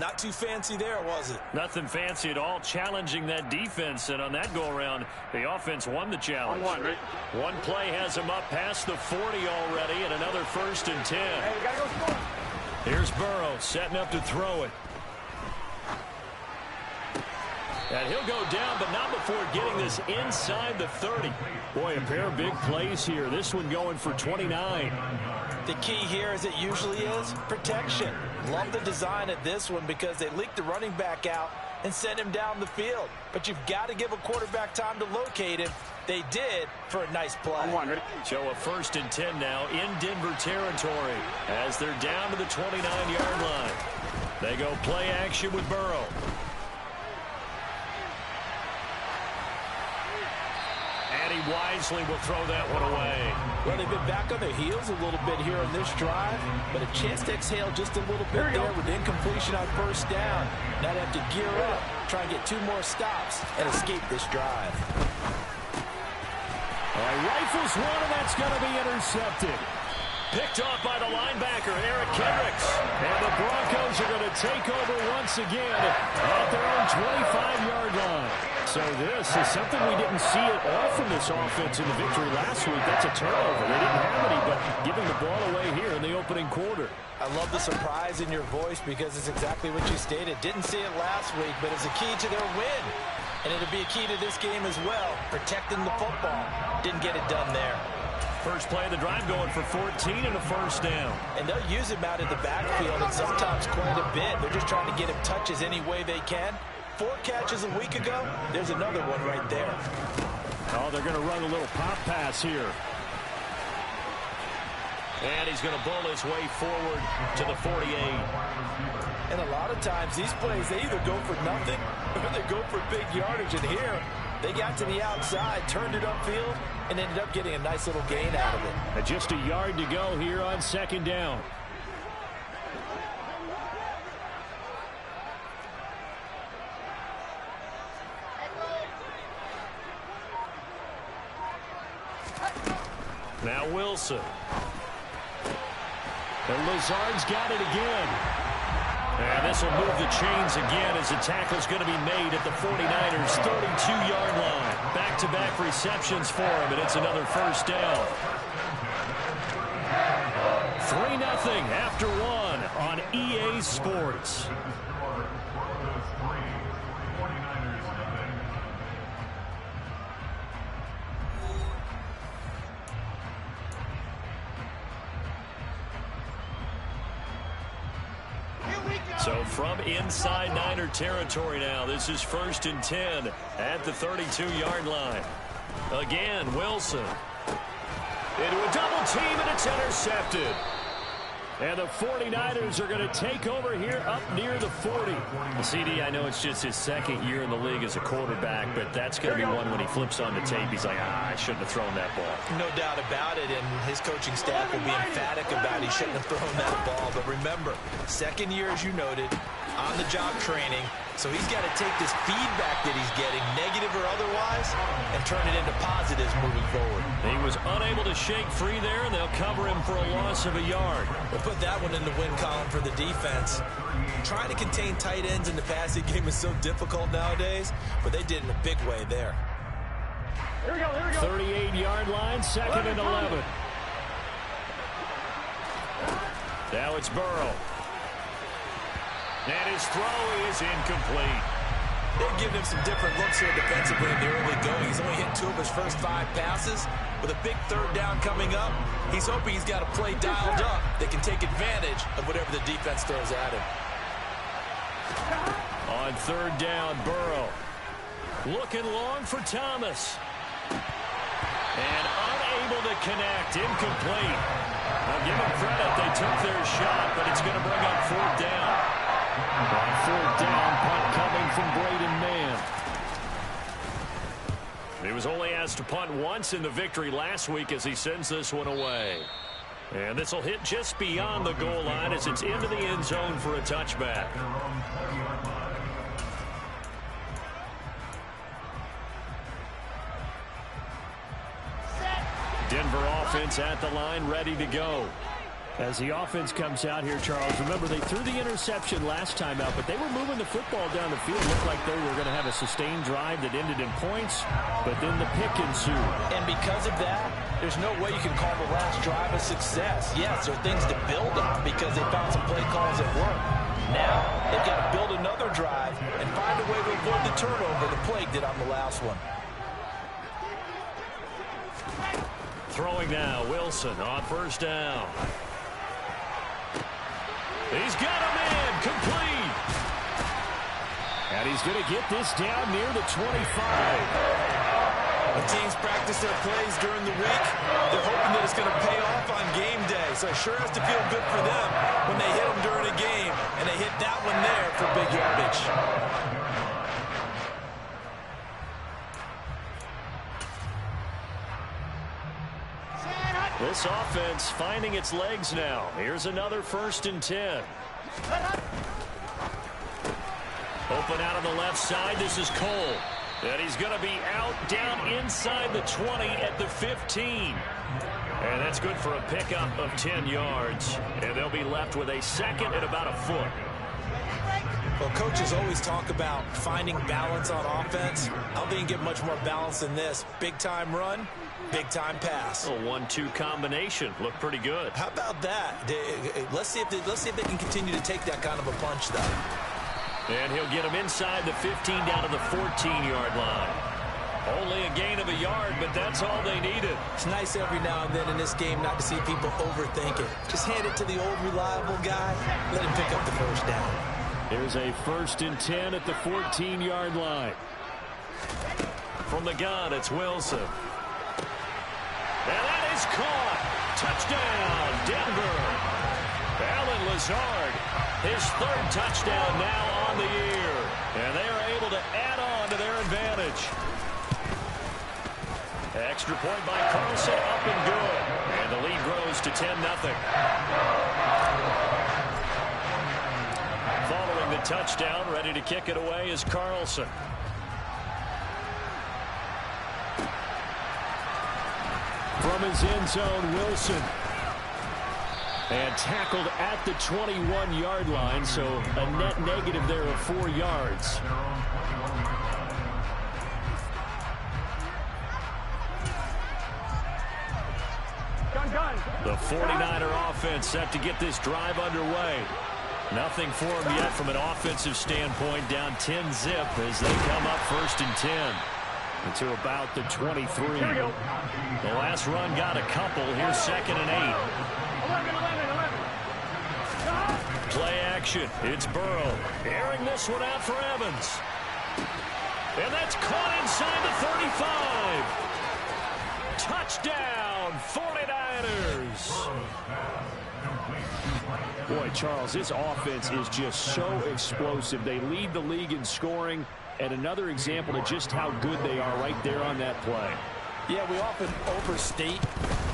Not too fancy there, was it? Nothing fancy at all, challenging that defense. And on that go-around, the offense won the challenge. One play has him up past the 40 already, and another 1st and 10. Hey, we gotta go score. Here's Burrow setting up to throw it. And he'll go down, but not before getting this inside the 30. Boy, a pair of big plays here. This one going for 29. The key here, as it usually is, protection. Love the design of this one because they leaked the running back out and sent him down the field. But you've got to give a quarterback time to locate him. They did for a nice play. So a 1st and 10 now in Denver territory as they're down to the 29-yard line. They go play action with Burrow. And he wisely will throw that one away. Well, they've been back on their heels a little bit here on this drive, but a chance to exhale just a little bit there with incompletion on 1st down. Now they have to gear up, try and get 2 more stops, and escape this drive. Rifles one, and that's going to be intercepted. Picked off by the linebacker, Eric Kendricks. And the Broncos are going to take over once again at their own 25-yard line. So this is something we didn't see at all from this offense in the victory last week. That's a turnover. They didn't have any, but giving the ball away here in the opening quarter. I love the surprise in your voice because it's exactly what you stated. Didn't see it last week, but it's a key to their win. And it'll be a key to this game as well, protecting the football. Didn't get it done there. First play of the drive going for 14 and a 1st down. And they'll use him out of the backfield and sometimes quite a bit. They're just trying to get him touches any way they can. 4 catches a week ago. There's another one right there. Oh, they're going to run a little pop pass here. And he's going to bull his way forward to the 48. And a lot of times these plays, they either go for nothing or they go for big yardage. And here, they got to the outside, turned it upfield, and ended up getting a nice little gain out of it. And just a yard to go here on 2nd down. Now Wilson. And Lazard's got it again. And this will move the chains again as the tackle's going to be made at the 49ers' 32-yard line. Back-to-back receptions for him, and it's another 1st down. 3-0 after 1 on EA Sports. So from inside Niner territory now, this is 1st and 10 at the 32-yard line. Again, Wilson. Into a double team, and it's intercepted. And the 49ers are going to take over here up near the 40. CD, I know it's just his 2nd year in the league as a quarterback, but that's going to be one when he flips on the tape. He's like, I shouldn't have thrown that ball. No doubt about it, and his coaching staff will be emphatic about he shouldn't have thrown that ball. But remember, 2nd year, as you noted, on-the-job training. So he's got to take this feedback that he's getting, negative or otherwise, and turn it into positives moving forward. He was unable to shake free there, and they'll cover him for a loss of a yard. We'll put that one in the win column for the defense. Trying to contain tight ends in the passing game is so difficult nowadays, but they did in a big way there. Here we go, here we go. 38-yard line, 2nd and 11. Now it's Burrow. And his throw is incomplete. They've given him some different looks here defensively in the early going. He's only hit 2 of his first 5 passes. With a big 3rd down coming up, he's hoping he's got a play dialed up that can take advantage of whatever the defense throws at him. On 3rd down, Burrow. Looking long for Thomas. And unable to connect. Incomplete. Now give them credit. They took their shot, but it's going to bring up 4th down. On 4th down, punt coming from Braden Mann. He was only asked to punt once in the victory last week as he sends this one away. And this will hit just beyond the goal line as it's into the end zone for a touchback. Denver offense at the line, ready to go. As the offense comes out here, Charles, remember they threw the interception last time out, but they were moving the football down the field. Looked like they were going to have a sustained drive that ended in points, but then the pick ensued. And because of that, there's no way you can call the last drive a success. Yes, there are things to build on because they found some play calls that work. Now, they've got to build another drive and find a way to avoid the turnover the Plague did on the last one. Throwing now, Wilson on first down. He's got him in, complete. And he's going to get this down near the 25. The teams practice their plays during the week. They're hoping that it's going to pay off on game day. So it sure has to feel good for them when they hit them during a game. And they hit that one there for big yardage. This offense finding its legs now. Here's another 1st and 10. Open out on the left side. This is Cole. And he's going to be out down inside the 20 at the 15. And that's good for a pickup of 10 yards. And they'll be left with a second and about a foot. Well, coaches always talk about finding balance on offense. I don't think you can get much more balance than this. Big-time run, big-time pass. A 1-2 combination. Looked pretty good. How about that? Let's see if they can continue to take that kind of a punch, though. And he'll get him inside the 15 down to the 14-yard line. Only a gain of a yard, but that's all they needed. It's nice every now and then in this game not to see people overthink it. Just hand it to the old reliable guy. Let him pick up the first down. Here's a 1st and 10 at the 14-yard line. From the gun, it's Wilson. And that is caught. Touchdown, Denver. Allen Lazard, his 3rd touchdown now on the year. And they are able to add on to their advantage. Extra point by Carlson, up and good. And the lead grows to 10-0. Following the touchdown, ready to kick it away is Carlson. From his end zone, Wilson. And tackled at the 21-yard line, so a net negative there of 4 yards. The 49er offense set to get this drive underway. Nothing for them yet from an offensive standpoint, down 10-zip as they come up 1st and 10. To about the 23. The last run got a couple. Here's 2nd and 8. Play action. It's Burrow. Airing this one out for Evans. And that's caught inside the 35. Touchdown, 49ers. Boy, Charles, this offense is just so explosive. They lead the league in scoring. And another example of just how good they are right there on that play. Yeah, we often overstate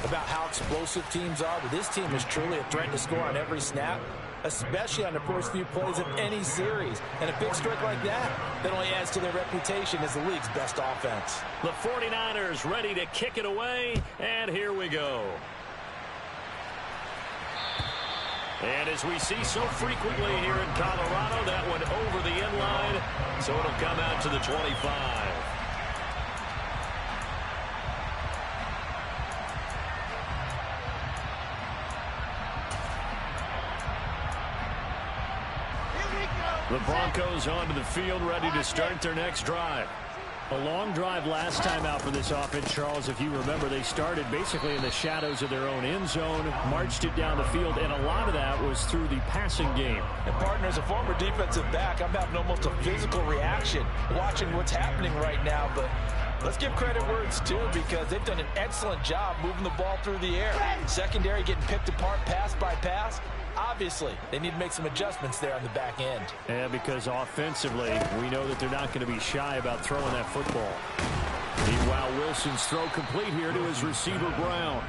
about how explosive teams are, but this team is truly a threat to score on every snap, especially on the first few plays of any series. And a big streak like that only adds to their reputation as the league's best offense. The 49ers ready to kick it away, and here we go. And as we see so frequently here in Colorado, that one over the end line, so it'll come out to the 25. The Broncos onto the field, ready to start their next drive. A long drive last time out for this offense, Charles. If you remember, they started basically in the shadows of their own end zone, marched it down the field, and a lot of that was through the passing game. And partner, as a former defensive back, I'm having almost a physical reaction watching what's happening right now. But let's give credit where it's due, because they've done an excellent job moving the ball through the air. Secondary getting picked apart pass by pass. Obviously, they need to make some adjustments there on the back end. Yeah, because offensively, we know that they're not going to be shy about throwing that football. Meanwhile, Wilson's throw complete here to his receiver, Brown.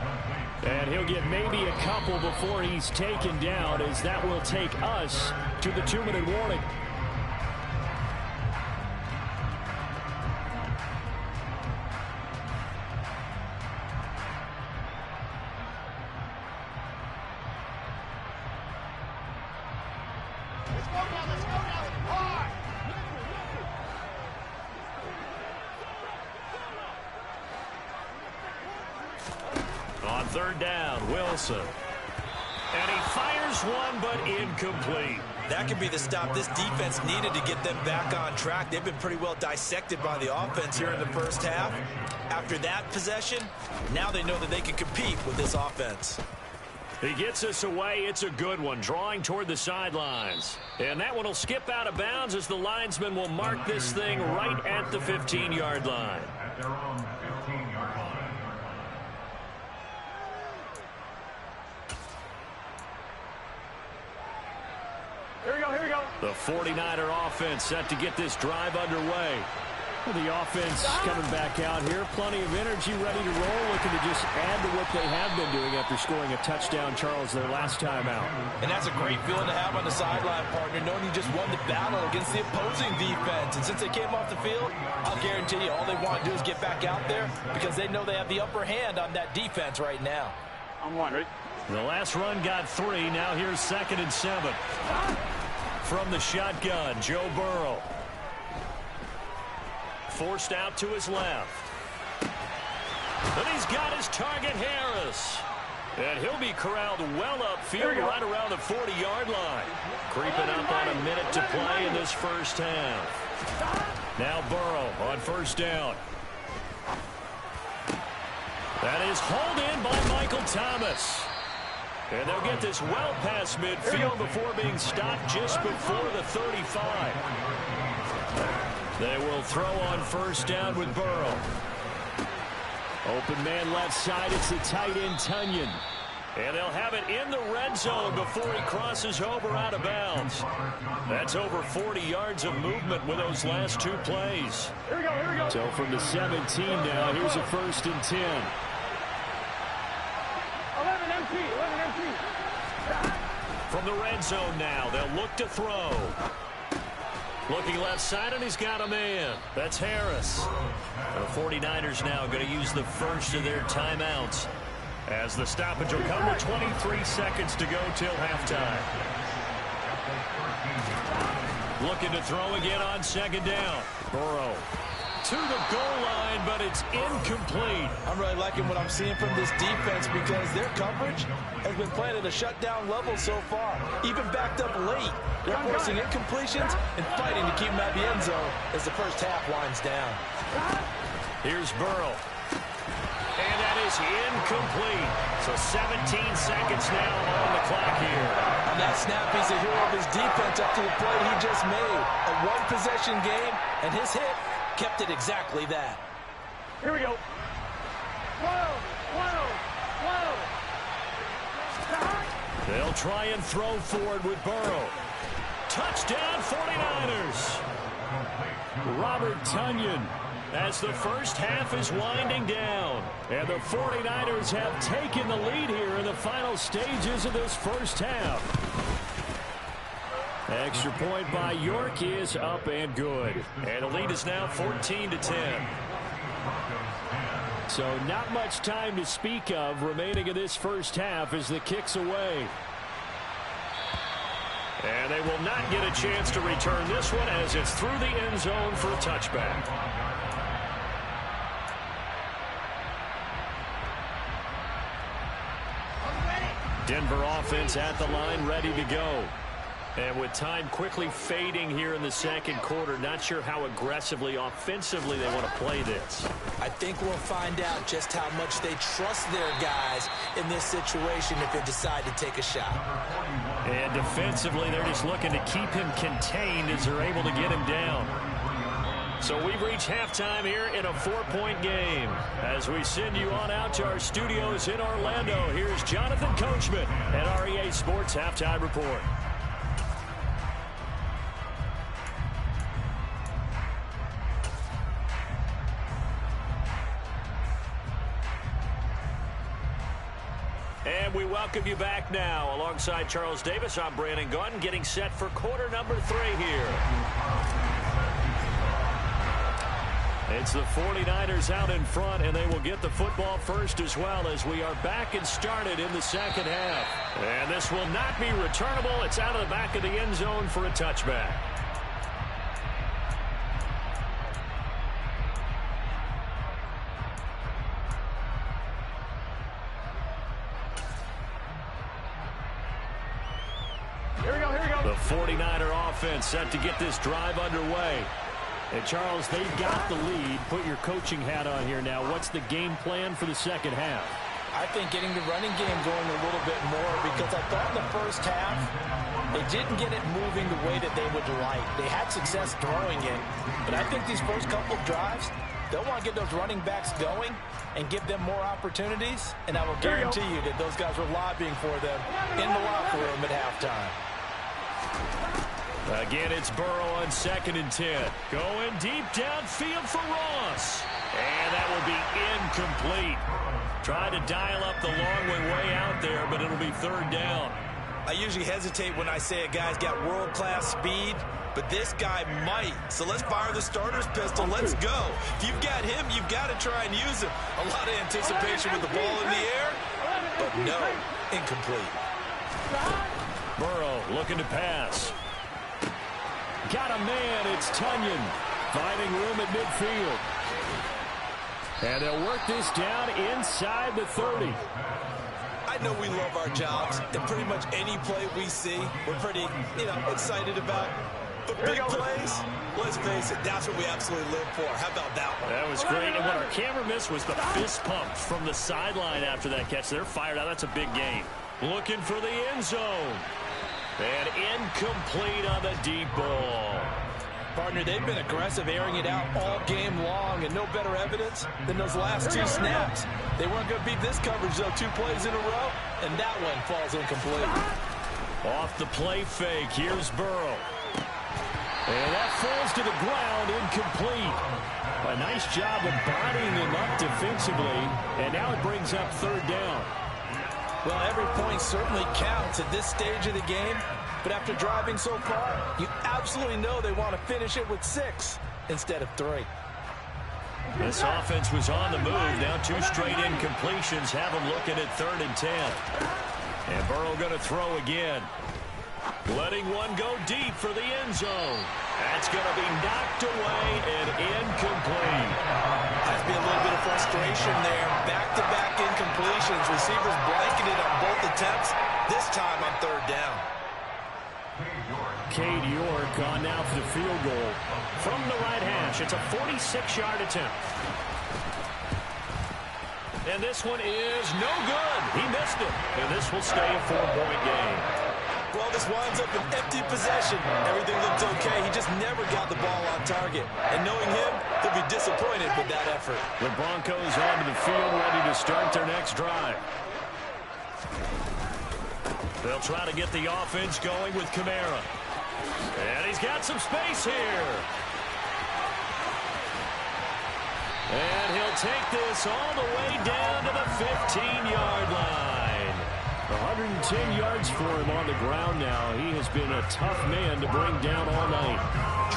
And he'll get maybe a couple before he's taken down, as that will take us to the 2-minute warning. Third down, Wilson. And he fires one, but incomplete. That could be the stop this defense needed to get them back on track. They've been pretty well dissected by the offense here in the first half. After that possession, now they know that they can compete with this offense. He gets us away. It's a good one, drawing toward the sidelines. And that one will skip out of bounds as the linesman will mark this thing right at the 15-yard line. At their own 15-yard line. Here we go, here we go. The 49er offense set to get this drive underway. Well, the offense coming back out here. Plenty of energy, ready to roll, looking to just add to what they have been doing after scoring a touchdown, Charles, their last time out. And that's a great feeling to have on the sideline, partner, knowing you just won the battle against the opposing defense. And since they came off the field, I'll guarantee you all they want to do is get back out there because they know they have the upper hand on that defense right now. I'm one, right? The last run got 3. Now here's 2nd and 7. From the shotgun, Joe Burrow. Forced out to his left. And he's got his target, Harris. And he'll be corralled well upfield right around the 40-yard line. Creeping up on a minute to play in this first half. Now Burrow on first down. That is hauled in by Michael Thomas. And they'll get this well past midfield before being stopped just before the 35. They will throw on first down with Burrow. Open man left side. It's the tight end, Tunyon. And they'll have it in the red zone before he crosses over out of bounds. That's over 40 yards of movement with those last 2 plays. Here we go, here we go. So from the 17 now, here's a 1st and 10. 11 empty, 11 empty. From the red zone now, they'll look to throw. Looking left side, and he's got a man. That's Harris. The 49ers now going to use the first of their timeouts as the stoppage will come with 23 seconds to go till halftime. Looking to throw again on 2nd down. Burrow to the goal line, but it's incomplete. I'm really liking what I'm seeing from this defense because their coverage has been playing at a shutdown level so far. Even backed up late, they're forcing incompletions and fighting to keep them at the end zone as the first half winds down. Here's Burrow. And that is incomplete. So 17 seconds now on the clock here. On that snap, he's a hero of his defense up to the play he just made. A one-possession game, and his hit kept it exactly that. Here we go. Whoa, whoa, whoa. They'll try and throw forward with Burrow. Touchdown 49ers. Robert Tunyon as the first half is winding down. And the 49ers have taken the lead here in the final stages of this first half. Extra point by York is up and good. And the lead is now 14-10. So not much time to speak of remaining in this first half as the kick's away. And they will not get a chance to return this one as it's through the end zone for a touchback. Denver offense at the line, ready to go. And with time quickly fading here in the second quarter, not sure how aggressively, offensively they want to play this. I think we'll find out just how much they trust their guys in this situation if they decide to take a shot. And defensively, they're just looking to keep him contained as they're able to get him down. So we've reached halftime here in a 4-point game. As we send you on out to our studios in Orlando, here's Jonathan Coachman at REA Sports Halftime Report. And we welcome you back now. Alongside Charles Davis, I'm Brandon Gunn, getting set for quarter number 3 here. It's the 49ers out in front, and they will get the football first as well as we are back and started in the second half. And this will not be returnable. It's out of the back of the end zone for a touchback. 49er offense set to get this drive underway. And Charles, they've got the lead. Put your coaching hat on here now. What's the game plan for the second half? I think getting the running game going a little bit more, because I thought in the first half they didn't get it moving the way that they would like. They had success throwing it, but I think these first couple of drives, they'll want to get those running backs going and give them more opportunities, and I will guarantee you that those guys were lobbying for them in the locker room at halftime. Again, it's Burrow on 2nd and 10. Going deep downfield for Ross. And that will be incomplete. Trying to dial up the long way out there, but it'll be 3rd down. I usually hesitate when I say a guy's got world-class speed, but this guy might. So let's fire the starter's pistol. Let's go. If you've got him, you've got to try and use him. A lot of anticipation with the ball in the air, but no, incomplete. Burrow looking to pass. Got a man. It's Tunyon finding room at midfield. And they'll work this down inside the 30. I know we love our jobs, and pretty much any play we see, we're pretty, excited about. But big plays, let's face it, that's what we absolutely live for. How about that one? That was great. And what our camera missed was the fist pump from the sideline after that catch. They're fired out. That's a big gain. Looking for the end zone. And incomplete on the deep ball. Partner, they've been aggressive, airing it out all game long, and no better evidence than those last 2 snaps. They weren't going to beat this coverage, though, 2 plays in a row, and that one falls incomplete. Off the play fake, here's Burrow. And that falls to the ground, incomplete. A nice job of bodying him up defensively, and now it brings up 3rd down. Well, every point certainly counts at this stage of the game. But after driving so far, you absolutely know they want to finish it with 6 instead of 3. This offense was on the move. Now 2 straight incompletions have them looking at 3rd and 10. And Burrow going to throw again. Letting one go deep for the end zone. That's going to be knocked away and incomplete. Has to be a little bit of frustration there. Back-to-back incompletions. Receivers blanketed on both attempts, this time on 3rd down. Cade York on now for the field goal from the right hash. It's a 46-yard attempt. And this one is no good. He missed it. And this will stay a 4-point game. Well, this winds up an empty possession. Everything looked okay. He just never got the ball on target. And knowing him, he'll be disappointed with that effort. The Broncos onto the field, ready to start their next drive. They'll try to get the offense going with Kamara. And he's got some space here. And he'll take this all the way down to the 15-yard line. 110 yards for him on the ground now. He has been a tough man to bring down all night.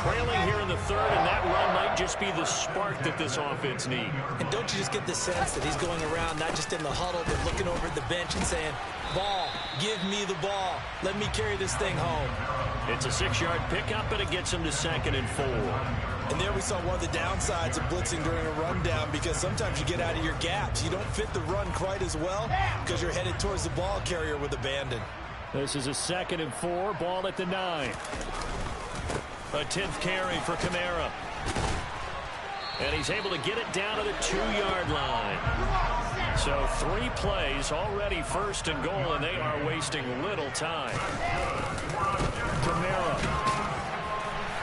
Trailing here in the 3rd, and that run might just be the spark that this offense needs. And don't you just get the sense that he's going around, not just in the huddle, but looking over at the bench and saying, ball, give me the ball. Let me carry this thing home. It's a 6-yard pickup, and it gets him to 2nd and 4. And there we saw one of the downsides of blitzing during a rundown, because sometimes you get out of your gaps. You don't fit the run quite as well because you're headed towards the ball carrier with abandon. This is a 2nd and 4, ball at the 9. A 10th carry for Kamara. And he's able to get it down to the 2-yard line. So 3 plays, already 1st and goal, and they are wasting little time. Kamara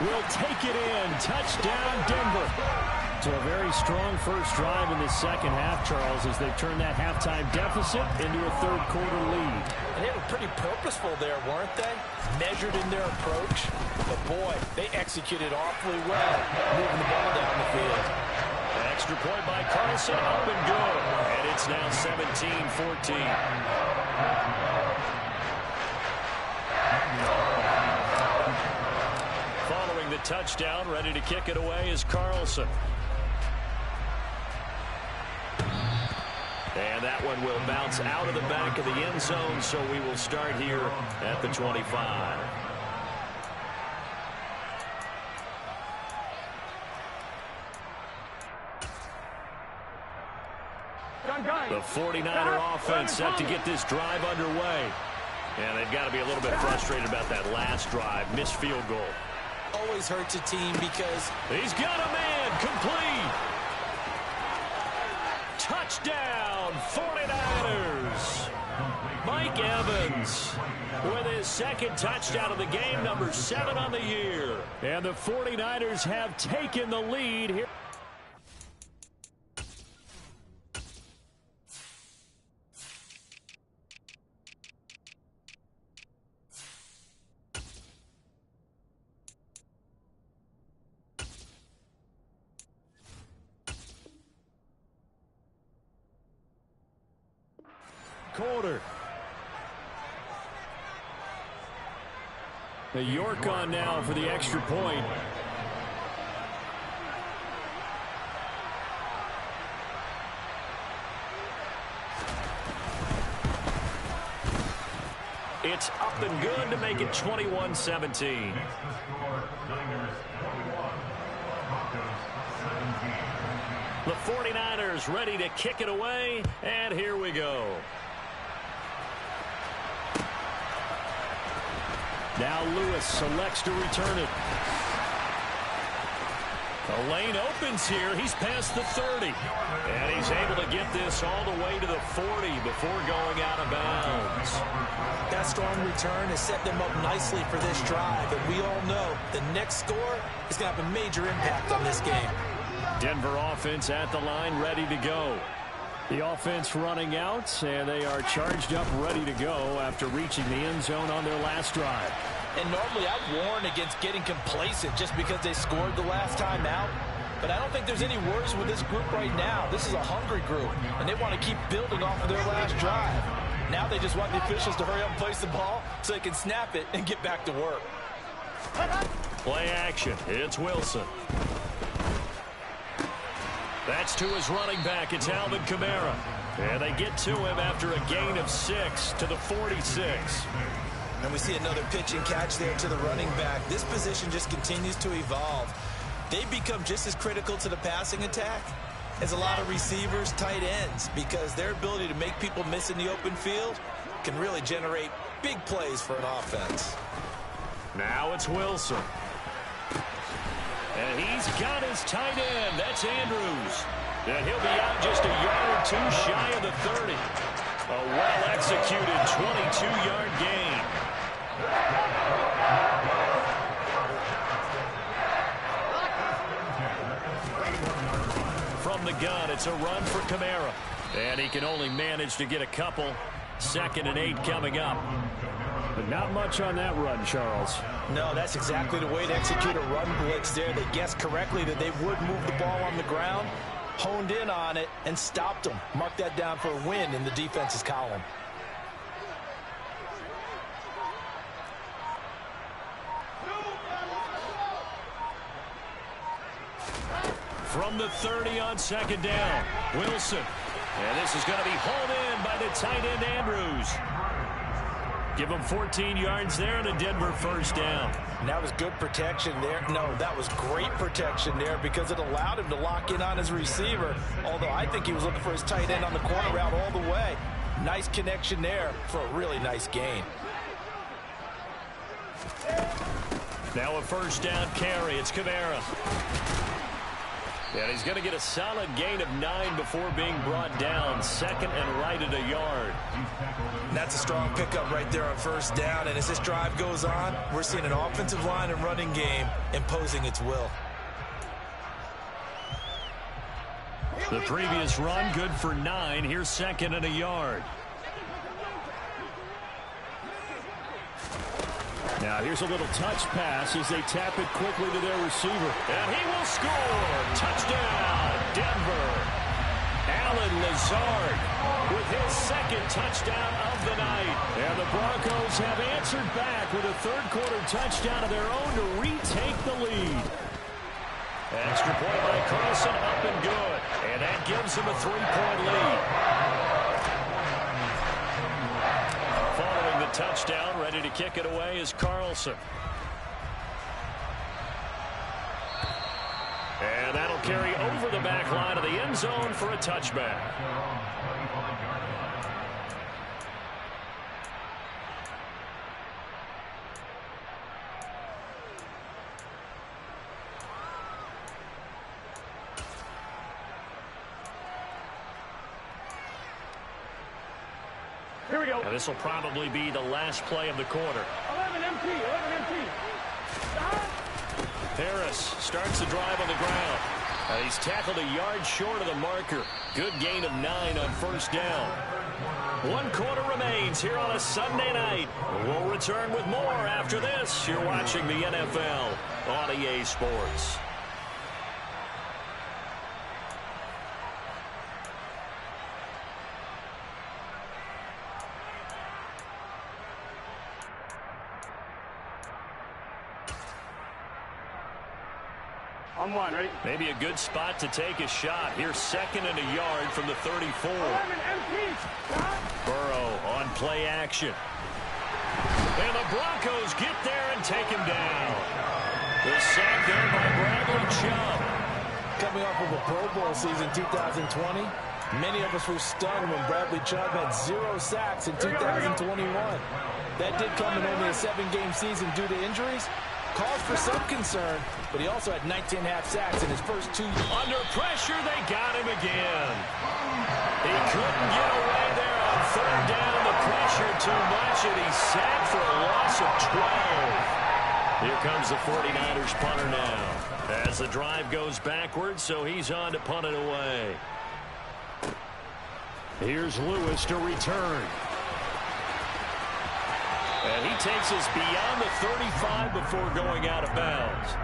will take it in. Touchdown, Denver. So a very strong first drive in the second half, Charles, as they turn that halftime deficit into a 3rd quarter lead. And they were pretty purposeful there, weren't they? Measured in their approach. But boy, they executed awfully well, moving the ball down the field. Extra point by Carlson, up and good. And it's now 17-14. Following the touchdown, ready to kick it away is Carlson. And that one will bounce out of the back of the end zone, so we will start here at the 25. The 49er offense set to get this drive underway. And they've got to be a little bit frustrated about that last drive. Missed field goal. Always hurts a team because he's got a man. Complete. Touchdown, 49ers. Mike Evans with his second touchdown of the game, number 7 on the year. And the 49ers have taken the lead here. Quarter. The York on now for the extra point. It's up and good to make it 21-17. The 49ers ready to kick it away, and here we go. Now Lewis selects to return it. The lane opens here. He's past the 30. And he's able to get this all the way to the 40 before going out of bounds. that strong return has set them up nicely for this drive. And we all know the next score is going to have a major impact on this game. Denver offense at the line, ready to go. The offense running out, and they are charged up, ready to go after reaching the end zone on their last drive. And normally I'd warn against getting complacent just because they scored the last time out. But I don't think there's any worries with this group right now. This is a hungry group, and they want to keep building off of their last drive. Now they just want the officials to hurry up and place the ball so they can snap it and get back to work. Play action. It's Wilson. That's to his running back. It's Alvin Kamara. And they get to him after a gain of 6 to the 46. And we see another pitch and catch there to the running back. This position just continues to evolve. They become just as critical to the passing attack as a lot of receivers, tight ends, because their ability to make people miss in the open field can really generate big plays for an offense. Now it's Wilson. And he's got his tight end. That's Andrews. And he'll be out just a yard or two shy of the 30. A well-executed 22-yard gain. From the gun, it's a run for Kamara. And he can only manage to get a couple. 2nd and 8 coming up. But not much on that run, Charles. No, that's exactly the way to execute a run blitz there. They guessed correctly that they would move the ball on the ground, honed in on it, and stopped them. Mark that down for a win in the defense's column. From the 30 on 2nd down, Wilson. And this is going to be hauled in by the tight end, Andrews. Give him 14 yards there and a Denver first down. And that was good protection there. No, that was great protection there because it allowed him to lock in on his receiver, although I think he was looking for his tight end on the corner route all the way. Nice connection there for a really nice gain. Now a first down carry. It's Kamara. And he's going to get a solid gain of 9 before being brought down. 2nd and right at a yard. And that's a strong pickup right there on first down. And as this drive goes on, we're seeing an offensive line and running game imposing its will. The previous run good for 9. Here's 2nd and a yard. Now here's a little touch pass as they tap it quickly to their receiver. And he will score. Touchdown, Denver. Allen Lazard with his 2nd touchdown of the night. And the Broncos have answered back with a 3rd quarter touchdown of their own to retake the lead. Extra point by Carlson, up and good. And that gives them a 3-point lead. Following the touchdown, ready to kick it away is Carlson. And that'll carry over the back line of the end zone for a touchback. we go. Now this will probably be the last play of the quarter. 11 MT, 11 MT. Harris starts the drive on the ground. He's tackled a yard short of the marker. Good gain of 9 on first down. 1 quarter remains here on a Sunday night. We'll return with more after this. You're watching the NFL on EA Sports. On one, ready? Maybe a good spot to take a shot. Here's 2nd and a yard from the 34. 11 MT. Burrow on play action. And the Broncos get there and take him down. The sack there by Bradley Chubb. Coming off of a Pro Bowl season 2020, many of us were stunned when Bradley Chubb had 0 sacks in 2021. That did come in only a 7-game season due to injuries. Cause for some concern, but he also had 19.5 sacks in his first 2 years. Under pressure, they got him again. He couldn't get away there on 3rd down. The pressure too much, and he's sacked for a loss of 12. Here comes the 49ers punter now. As the drive goes backwards, so he's on to punt it away. Here's Lewis to return. And he takes us beyond the 35 before going out of bounds.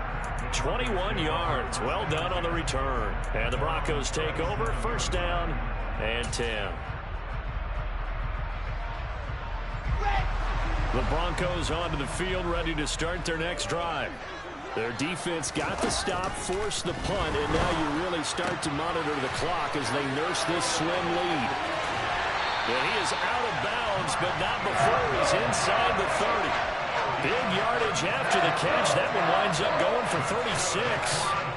21 yards. Well done on the return. And the Broncos take over. 1st down and 10. The Broncos onto the field, ready to start their next drive. Their defense got the stop, forced the punt, and now you really start to monitor the clock as they nurse this slim lead. And he is out of bounds, but not before he's inside the 30. Big yardage after the catch. That one winds up going for 36.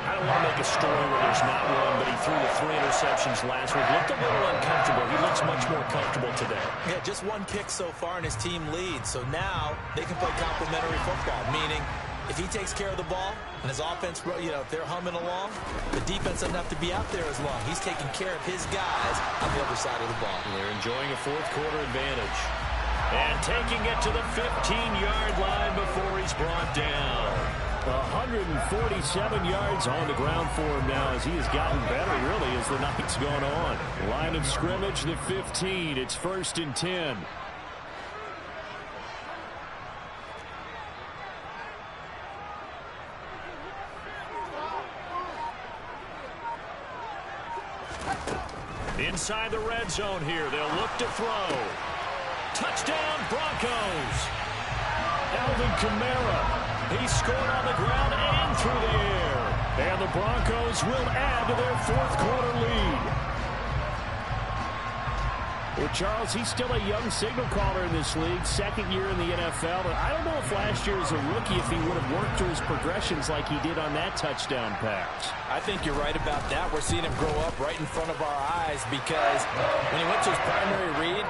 I don't want to make a story where there's not one, but he threw the 3 interceptions last week. Looked a little uncomfortable. He looks much more comfortable today. Yeah, just 1 kick so far, and his team leads. So now they can play complementary football, meaning if he takes care of the ball and his offense, if they're humming along, the defense doesn't have to be out there as long. He's taking care of his guys on the other side of the ball. They're enjoying a 4th quarter advantage. And taking it to the 15-yard line before he's brought down. 147 yards on the ground for him now as he has gotten better, really, as the night's gone on. Line of scrimmage, the 15. It's 1st and 10. Inside the red zone here. They'll look to throw. Touchdown, Broncos. Alvin Kamara. He scored on the ground and through the air. And the Broncos will add to their 4th quarter lead. Well, Charles, he's still a young signal caller in this league, 2nd year in the NFL. But I don't know if last year as a rookie, if he would have worked through his progressions like he did on that touchdown pass. I think you're right about that. We're seeing him grow up right in front of our eyes because when he went to his primary read,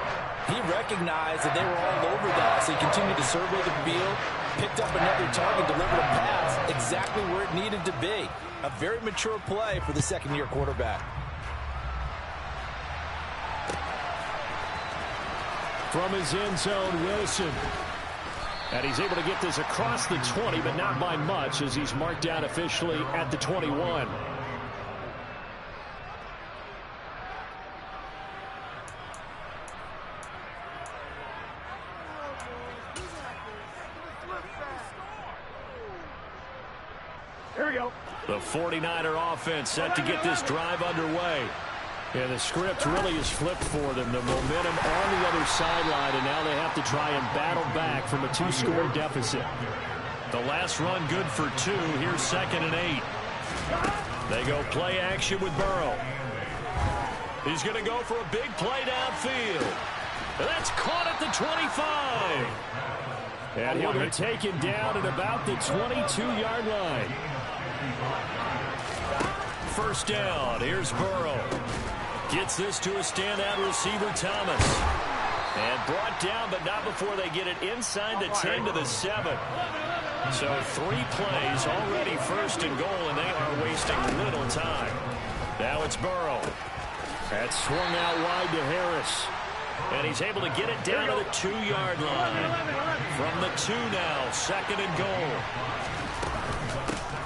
he recognized that they were all over that. So he continued to survey the field, picked up another target, delivered a pass exactly where it needed to be. A very mature play for the 2nd-year quarterback. From his end zone, Wilson. And he's able to get this across the 20, but not by much as he's marked out officially at the 21. Here we go. The 49er offense set to get this drive underway. And the script really is flipped for them. The momentum on the other sideline, and now they have to try and battle back from a 2-score deficit. The last run good for 2. Here's 2nd and 8. They go play action with Burrow. He's going to go for a big play downfield. That's caught at the 25. And he'll be taken down at about the 22-yard line. 1st down. Here's Burrow. Gets this to a standout receiver, Thomas. And brought down, but not before they get it inside the 10 to the 7. So 3 plays already 1st and goal, and they are wasting little time. Now it's Burrow. That's swung out wide to Harris. And he's able to get it down to the 2-yard line. From the 2 now, 2nd and goal.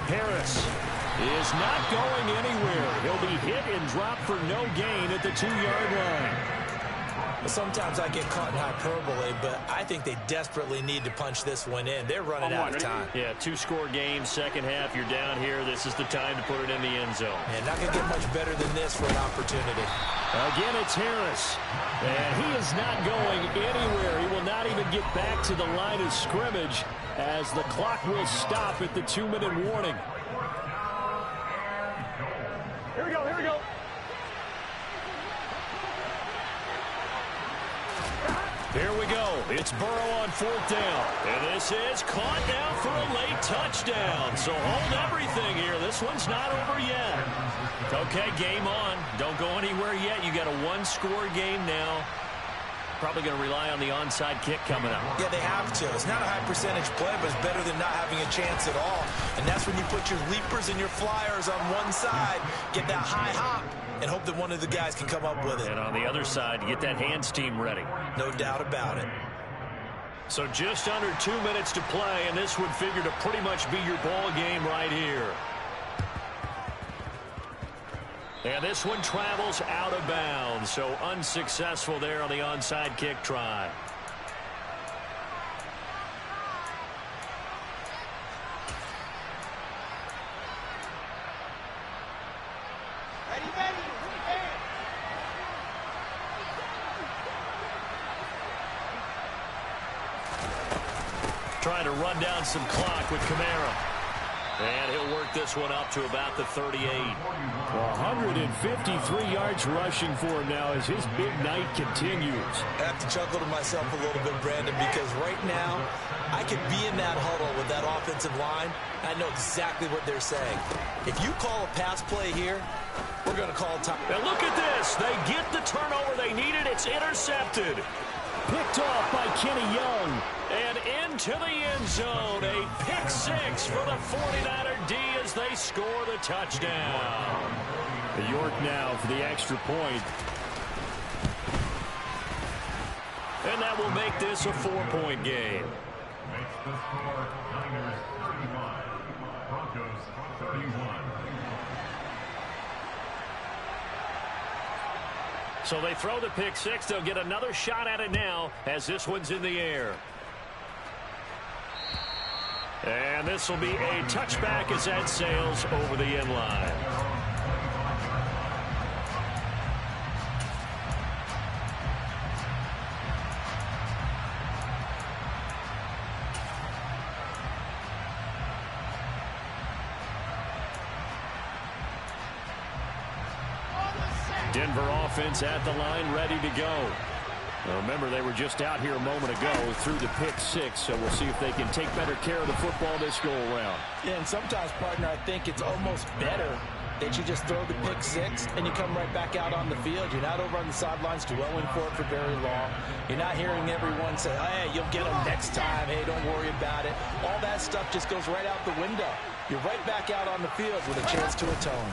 Harris is not going anywhere. He'll be hit and dropped for no gain at the 2-yard line. Sometimes I get caught in hyperbole, but I think they desperately need to punch this one in. They're running out of time. Yeah, 2-score game, second half. You're down here. This is the time to put it in the end zone. And not going to get much better than this for an opportunity. Again, it's Harris. And he is not going anywhere. He will not even get back to the line of scrimmage as the clock will stop at the 2-minute warning. Here we go, here we go. Here we go. It's Burrow on 4th down. And this is caught now for a late touchdown. So hold everything here. This one's not over yet. Okay, game on. Don't go anywhere yet. You got a 1-score game now. Probably going to rely on the onside kick coming up. Yeah, they have to. It's not a high percentage play, but it's better than not having a chance at all. And that's when you put your leapers and your flyers on one side, get that high hop, and hope that one of the guys can come up with it. And on the other side, get that hands team ready. No doubt about it. So just under 2 minutes to play, and this would figure to pretty much be your ball game right here. And this one travels out of bounds, so unsuccessful there on the onside kick try. Trying to run down some clock with Kamara. And he'll work this one up to about the 38. 153 yards rushing for him now as his big night continues. I have to chuckle to myself a little bit, Brandon, because right now I could be in that huddle with that offensive line. I know exactly what they're saying. If you call a pass play here, we're going to call time. And look at this. They get the turnover they needed. It's intercepted. Picked off by Kenny Young. And into the end zone. A pick 6 for the 49er D as they score the touchdown. York now for the extra point. And that will make this a 4-point game. Makes the score Niners 35, Broncos 31. So they throw the pick 6. They'll get another shot at it now as this one's in the air. And this will be a touchback as that sails over the end line. Denver offense at the line, ready to go. Now remember, they were just out here a moment ago through the pick 6, so we'll see if they can take better care of the football this go-around. Yeah, and sometimes, partner, I think it's almost better that you just throw the pick 6 and you come right back out on the field. You're not over on the sidelines dwelling for it for very long. You're not hearing everyone say, hey, you'll get them next time. Hey, don't worry about it. All that stuff just goes right out the window. You're right back out on the field with a chance to atone.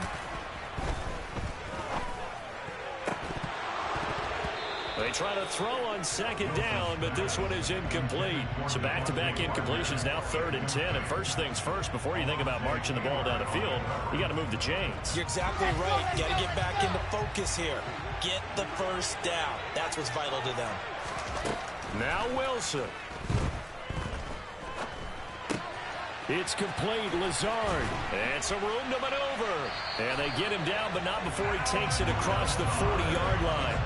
They try to throw on 2nd down, but this one is incomplete. So back-to-back incompletions, now 3rd and 10. And first things first, before you think about marching the ball down the field, you got to move the chains. You're exactly right. You got to get back into focus here. Get the first down. That's what's vital to them. Now Wilson. It's complete. Lazard. And some room to maneuver. And they get him down, but not before he takes it across the 40-yard line.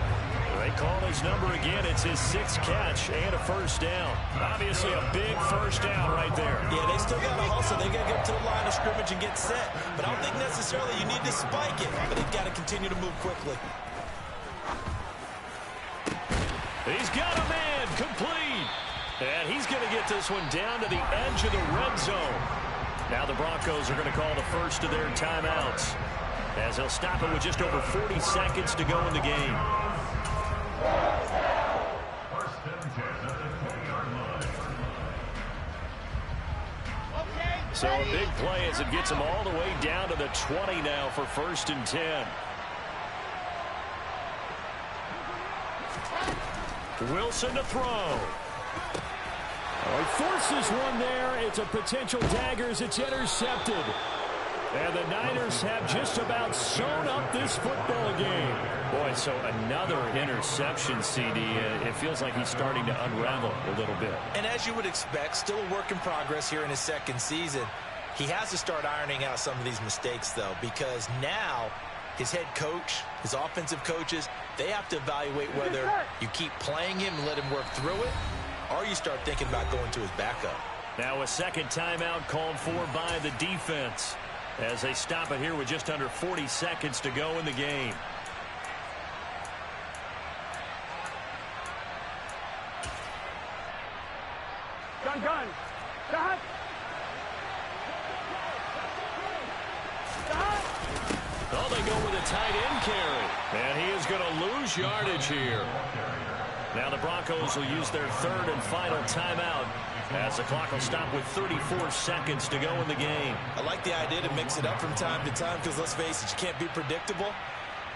They call his number again. It's his 6th catch and a first down. Obviously a big first down right there. Yeah, they still got to hustle. They got to get up to the line of scrimmage and get set. But I don't think necessarily you need to spike it. But they've got to continue to move quickly. He's got a man complete. And he's going to get this one down to the edge of the red zone. Now the Broncos are going to call the first of their timeouts, as they'll stop it with just over 40 seconds to go in the game. First and 10 at the 10-yard line. So a big play as it gets them all the way down to the 20 now for 1st and 10. Wilson to throw. Oh, he forces one there. It's a potential dagger as it's intercepted. And the Niners have just about sewn up this football game. Boy, so another interception, CD. It feels like he's starting to unravel a little bit. And as you would expect, still a work in progress here in his second season. He has to start ironing out some of these mistakes, though, because now his head coach, his offensive coaches, they have to evaluate whether you keep playing him and let him work through it, or you start thinking about going to his backup. Now a second timeout called for by the defense as they stop it here with just under 40 seconds to go in the game. Gun. Dot. Oh, they go with a tight end carry. And he is going to lose yardage here. Now the Broncos will use their third and final timeout as the clock will stop with 34 seconds to go in the game. I like the idea to mix it up from time to time because, let's face it, you can't be predictable.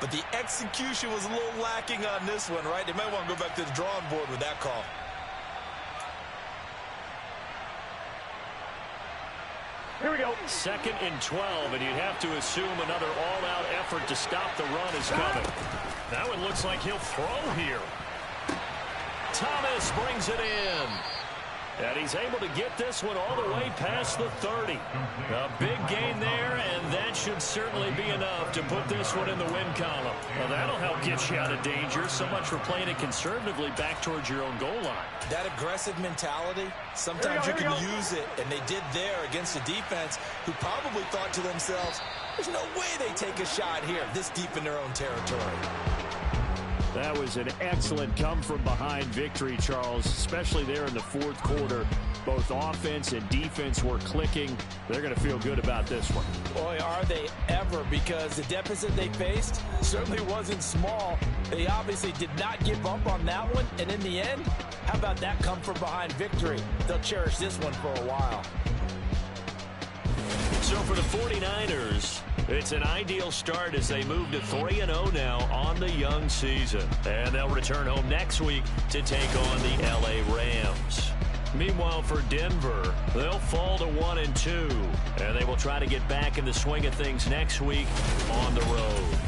But the execution was a little lacking on this one, right? They might want to go back to the drawing board with that call. Here we go. 2nd and 12, and you'd have to assume another all-out effort to stop the run is coming. Now it looks like he'll throw here. Thomas brings it in. And he's able to get this one all the way past the 30. A big gain there, and that should certainly be enough to put this one in the win column. Well, that'll help get you out of danger. So much for playing it conservatively back towards your own goal line. That aggressive mentality, sometimes you can use it, and they did there against a defense who probably thought to themselves, there's no way they take a shot here this deep in their own territory. That was an excellent come-from-behind victory, Charles, especially there in the fourth quarter. Both offense and defense were clicking. They're going to feel good about this one. Boy, are they ever, because the deficit they faced certainly wasn't small. They obviously did not give up on that one, and in the end, how about that come-from-behind victory? They'll cherish this one for a while. So for the 49ers, it's an ideal start as they move to 3-0 now on the young season. And they'll return home next week to take on the LA Rams. Meanwhile, for Denver, they'll fall to 1-2. And they will try to get back in the swing of things next week on the road.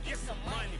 Get some money.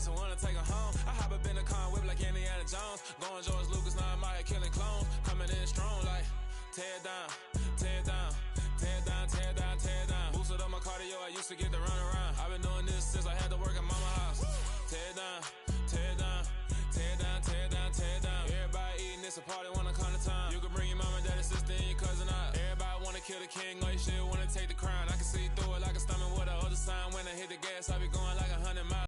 I wanna take her home. I hop up in the car, whip like Indiana Jones. Going George Lucas, now I'm out here killing clones. Coming in strong like, tear down, tear down, tear down, tear down, tear down. Boosted up my cardio, I used to get to run around. I've been doing this since I had to work at mama house. Tear down, tear down, tear down, tear down, tear down. Everybody eating, it's a party, wanna come to time. You can bring your mama, daddy, sister, and your cousin out. Everybody wanna kill the king, or you shit wanna take the crown. I can see through it like a stomach with a other sign. When I hit the gas, I be going like 100 miles.